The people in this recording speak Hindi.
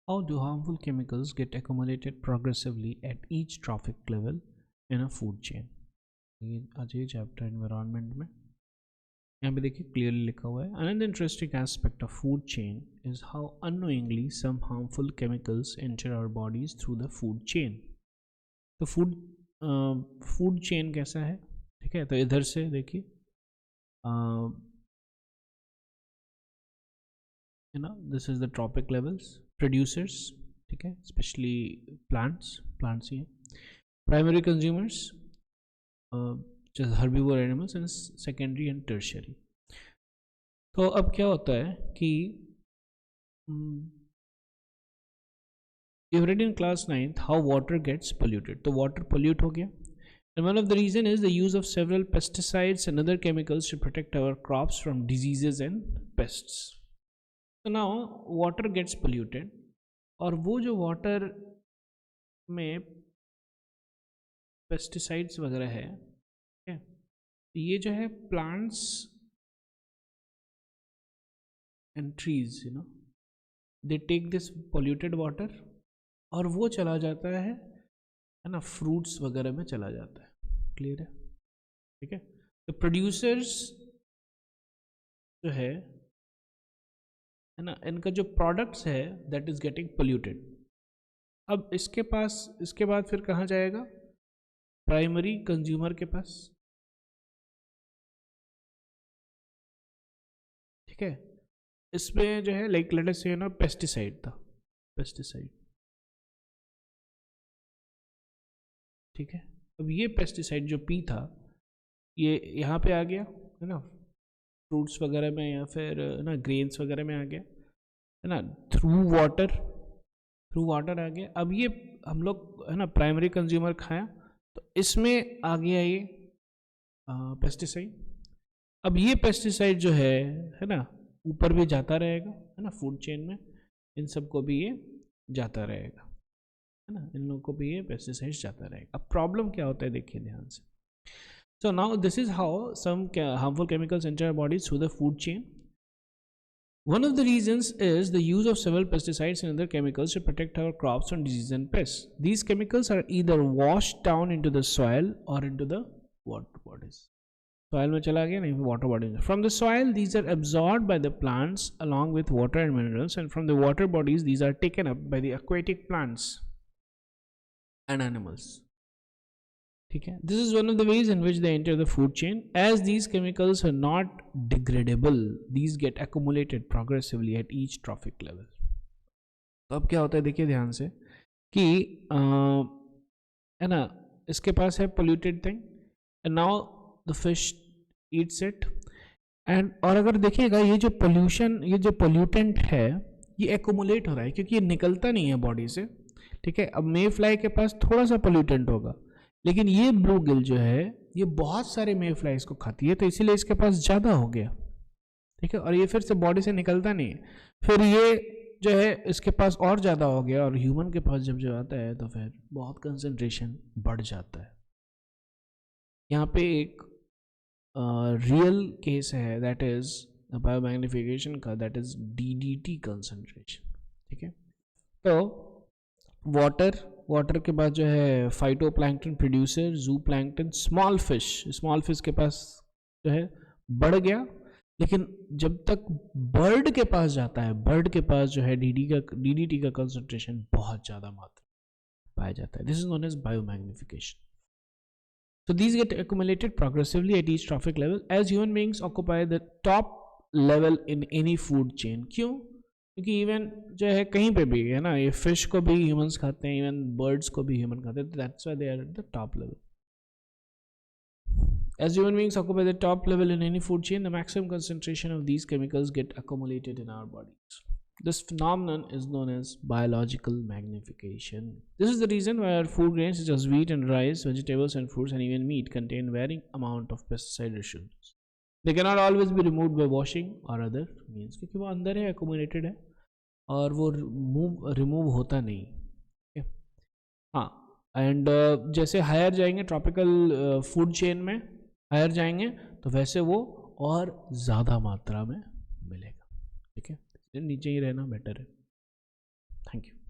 How do harmful chemicals get accumulated progressively at each trophic level in a food chain? आज ये चैप्टर एनवायरनमेंट में यहाँ पे देखिए क्लियरली लिखा हुआ है another interesting aspect of food chain is how unknowingly some harmful chemicals enter our bodies through the food chain. तो फूड चेन कैसा है, ठीक है, तो इधर से देखिए this is the trophic levels producers, ठीक है, स्पेशली प्लांट्स ही हैं, primary consumers herbivore animals and secondary and tertiary. तो अब क्या होता है कि you've read in class 9th how water gets polluted. तो water pollute हो गया, and one of the reason is the use of several pesticides and other chemicals to protect our crops from diseases and pests. So now water gets polluted, और वो जो water में pesticides वगैरह है, ये जो है plants and trees, they take this polluted water और वो चला जाता है ना, फ्रूट्स वगैरह में चला जाता है. क्लियर है, ठीक है. तो प्रोड्यूसर्स जो है ना, इनका जो प्रोडक्ट्स है दैट इज गेटिंग पोल्यूटेड. अब इसके बाद फिर कहाँ जाएगा, प्राइमरी कंज्यूमर के पास, ठीक है. इसमें जो है लाइक लेट अस से ना पेस्टिसाइड था, पेस्टिसाइड, ठीक है. अब ये पेस्टिसाइड जो पी था ये यहाँ पे आ गया है ना, फ्रूट्स वगैरह में या फिर ना ग्रेन्स वगैरह में आ गया है ना, थ्रू वाटर आ गया. अब ये हम लोग है ना प्राइमरी कंज्यूमर खाया तो इसमें आ गया ये पेस्टिसाइड. अब ये पेस्टिसाइड जो है ना ऊपर भी जाता रहेगा है ना, फूड चेन में इन सबको भी ये जाता रहेगा है ना, इन लोगों को भी ये पेस्टिसाइड्स जाता रहेगा. अब प्रॉब्लम क्या होता है देखिए ध्यान से. So now this is how some harmful chemicals enter our bodies through the food chain. One of the reasons is the use of several pesticides and other chemicals to protect our crops from disease and pests. These chemicals are either washed down into the soil or into the water bodies. Soil में चला गया नहीं, water bodies. From the soil, these are absorbed by the plants along with water and minerals, and from the water bodies, these are taken up by the aquatic plants and animals. ठीक है. This is one of the ways in which they enter the food chain. As these chemicals are not degradable, these get accumulated progressively at each trophic level. तो अब क्या होता है देखिए ध्यान से कि है ना, इसके पास है polluted thing and now the fish eats it, and और अगर देखिएगा ये जो pollution, ये जो pollutant है ये accumulate हो रहा है क्योंकि ये निकलता नहीं है बॉडी से, ठीक है. अब मे फ्लाई के पास थोड़ा सा pollutant होगा, लेकिन ये ब्लू गिल जो है ये बहुत सारे मे फ्लाइज को खाती है, तो इसीलिए इसके पास ज़्यादा हो गया, ठीक है, और ये फिर से बॉडी से निकलता नहीं है. फिर ये जो है इसके पास और ज़्यादा हो गया, और ह्यूमन के पास जब जो आता है तो फिर बहुत कंसंट्रेशन बढ़ जाता है. यहाँ पे एक रियल केस है दैट इज बायोमैग्निफिकेशन का, दैट इज DDT कंसंट्रेशन, ठीक है. तो वाटर के बाद जो है फाइटोप्लैंक्टन प्रोड्यूसर, जू प्लैंक्टन, स्मॉल फिश के पास जो है बढ़ गया, लेकिन जब तक बर्ड के पास जाता है, बर्ड के पास जो है DDT का कंसंट्रेशन बहुत ज़्यादा मात्रा पाया जाता है. This is known as biomagnification. So these get accumulated progressively at each trophic level as human beings occupy the top level in any food chain. क्यों? क्योंकि इवन जो है कहीं पे भी है ना, ये फिश को भी ह्यूमंस खाते हैं, इवन बर्ड्स को भी ह्यूमन खाते हैं, तो that's why they are at the top level. As human beings occupy the top level in any food chain, the maximum concentration of these chemicals get accumulated in our bodies. This phenomenon is known as biological magnification. This is the reason why our food grains such as wheat and rice, vegetables and fruits and even meat contain varying amount of pesticide residues. They cannot always be removed by washing or other means, क्योंकि वो अंदर है, accumulated है, और वो रिमूव होता नहीं है. हाँ, एंड जैसे हायर जाएंगे ट्रॉपिकल फूड चेन में, हायर जाएंगे तो वैसे वो और ज़्यादा मात्रा में मिलेगा, ठीक है. नीचे ही रहना बेटर है. Thank you.